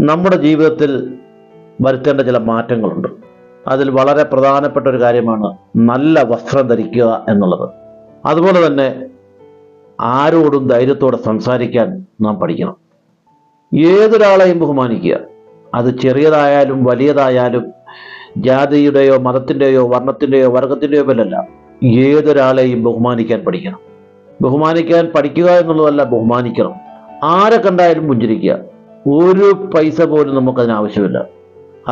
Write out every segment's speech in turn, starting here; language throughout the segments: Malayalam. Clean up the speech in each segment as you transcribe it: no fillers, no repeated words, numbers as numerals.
നമ്മുടെ ജീവിതത്തിൽ വരുത്തേണ്ട ചില മാറ്റങ്ങളുണ്ട്. അതിൽ വളരെ പ്രധാനപ്പെട്ട ഒരു കാര്യമാണ് നല്ല വസ്ത്രം ധരിക്കുക എന്നുള്ളത്. അതുപോലെ തന്നെ ആരോടും ധൈര്യത്തോടെ സംസാരിക്കാൻ നാം പഠിക്കണം. ഏതൊരാളെയും ബഹുമാനിക്കുക. അത് ചെറിയതായാലും വലിയതായാലും ജാതിയുടെയോ മതത്തിൻ്റെയോ വർണ്ണത്തിൻ്റെയോ വർഗത്തിൻ്റെയോ പേരല്ല, ഏതൊരാളെയും ബഹുമാനിക്കാൻ പഠിക്കണം. ബഹുമാനിക്കാൻ പഠിക്കുക എന്നുള്ളതല്ല, ബഹുമാനിക്കണം. ആരെ കണ്ടായാലും പുഞ്ചിരിക്കുക. ഒരു പൈസ പോലും നമുക്കതിന് ആവശ്യമില്ല.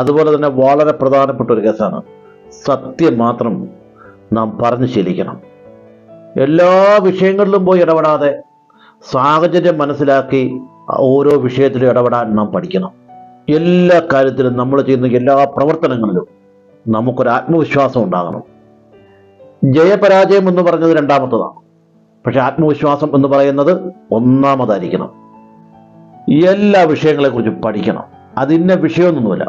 അതുപോലെ തന്നെ വളരെ പ്രധാനപ്പെട്ട ഒരു കേസാണ്, സത്യം മാത്രം നാം പറഞ്ഞു ശീലിക്കണം. എല്ലാ വിഷയങ്ങളിലും പോയി ഇടപെടാതെ സാഹചര്യം മനസ്സിലാക്കി ഓരോ വിഷയത്തിലും ഇടപെടാൻ നാം പഠിക്കണം. എല്ലാ കാര്യത്തിലും നമ്മൾ ചെയ്യുന്ന എല്ലാ പ്രവർത്തനങ്ങളിലും നമുക്കൊരു ആത്മവിശ്വാസം ഉണ്ടാകണം. ജയപരാജയം എന്ന് പറഞ്ഞത് രണ്ടാമത്തതാണ്, പക്ഷെ ആത്മവിശ്വാസം എന്ന് പറയുന്നത് ഒന്നാമതായിരിക്കണം. എല്ലാ വിഷയങ്ങളെക്കുറിച്ചും പഠിക്കണം. അതിന്ന വിഷയമൊന്നുമില്ല.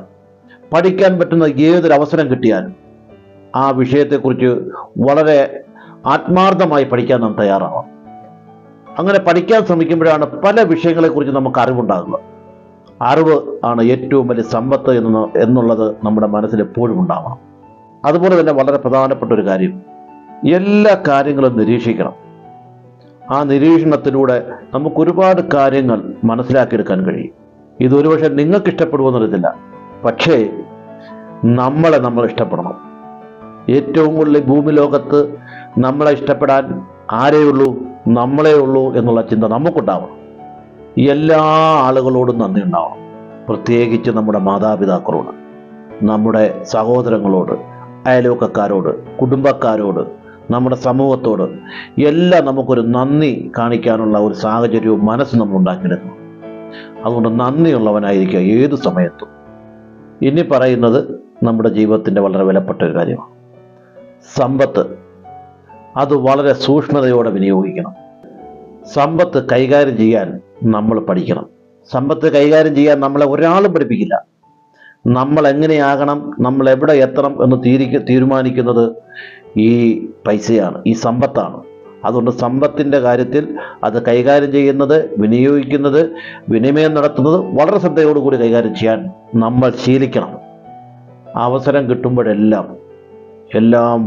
പഠിക്കാൻ പറ്റുന്ന ഏതൊരു അവസരം കിട്ടിയാലും ആ വിഷയത്തെക്കുറിച്ച് വളരെ ആത്മാർത്ഥമായി പഠിക്കാൻ നാം തയ്യാറാവാം. അങ്ങനെ പഠിക്കാൻ ശ്രമിക്കുമ്പോഴാണ് പല വിഷയങ്ങളെക്കുറിച്ച് നമുക്ക് അറിവുണ്ടാകുക. അറിവ് ആണ് ഏറ്റവും വലിയ സമ്പത്ത് എന്നുള്ളത് നമ്മുടെ മനസ്സിൽ എപ്പോഴും ഉണ്ടാവണം. അതുപോലെ തന്നെ വളരെ പ്രധാനപ്പെട്ട ഒരു കാര്യം, എല്ലാ കാര്യങ്ങളും നിരീക്ഷിക്കണം. ആ നിരീക്ഷണത്തിലൂടെ നമുക്ക് ഒരുപാട് കാര്യങ്ങൾ മനസ്സിലാക്കിയെടുക്കാൻ കഴിയും. ഇതൊരുപക്ഷെ നിങ്ങൾക്ക് ഇഷ്ടപ്പെടുമെന്നറിയത്തില്ല, പക്ഷേ നമ്മൾ ഇഷ്ടപ്പെടണം. ഏറ്റവും കൂടുതൽ ഭൂമി ലോകത്ത് നമ്മളെ ഇഷ്ടപ്പെടാൻ ആരെയുള്ളൂ? നമ്മളേ ഉള്ളൂ എന്നുള്ള ചിന്ത നമുക്കുണ്ടാവണം. എല്ലാ ആളുകളോടും നന്ദി ഉണ്ടാവണം. പ്രത്യേകിച്ച് നമ്മുടെ മാതാപിതാക്കളോട്, നമ്മുടെ സഹോദരങ്ങളോട്, അയൽവക്കക്കാരോട്, കുടുംബക്കാരോട്, നമ്മുടെ സമൂഹത്തോട് എല്ലാം നമുക്കൊരു നന്ദി കാണിക്കാനുള്ള ഒരു സാഹചര്യവും മനസ്സ് നമ്മൾ ഉണ്ടാക്കിയെടുക്കണം. അതുകൊണ്ട് നന്ദിയുള്ളവനായിരിക്കുക ഏതു സമയത്തും. ഇനി പറയുന്നത് നമ്മുടെ ജീവിതത്തിൻ്റെ വളരെ വിലപ്പെട്ട ഒരു കാര്യമാണ്, സമ്പത്ത്. അത് വളരെ സൂക്ഷ്മതയോടെ വിനിയോഗിക്കണം. സമ്പത്ത് കൈകാര്യം ചെയ്യാൻ നമ്മൾ പഠിക്കണം. സമ്പത്ത് കൈകാര്യം ചെയ്യാൻ നമ്മളെ ഒരാളും പഠിപ്പിക്കില്ല. നമ്മൾ എങ്ങനെയാകണം, നമ്മൾ എവിടെ എത്തണം എന്ന് തീരുമാനിക്കുന്നത് ഈ പൈസയാണ്, ഈ സമ്പത്താണ്. അതുകൊണ്ട് സമ്പത്തിൻ്റെ കാര്യത്തിൽ അത് കൈകാര്യം ചെയ്യുന്നത്, വിനിയോഗിക്കുന്നത്, വിനിമയം നടത്തുന്നത് വളരെ ശ്രദ്ധയോടുകൂടി കൈകാര്യം ചെയ്യാൻ നമ്മൾ ശീലിക്കണം. അവസരം കിട്ടുമ്പോഴെല്ലാം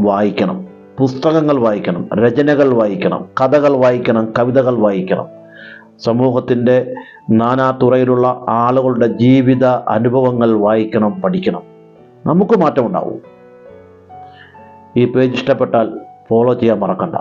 വായിക്കണം. പുസ്തകങ്ങൾ വായിക്കണം, രചനകൾ വായിക്കണം, കഥകൾ വായിക്കണം, കവിതകൾ വായിക്കണം. സമൂഹത്തിൻ്റെ നാനാതുറയിലുള്ള ആളുകളുടെ ജീവിത അനുഭവങ്ങൾ വായിക്കണം, പഠിക്കണം. നമുക്ക് മാറ്റമുണ്ടാവും. ഈ പേജ് ഇഷ്ടപ്പെട്ടാൽ ഫോളോ ചെയ്യാൻ മറക്കണ്ട.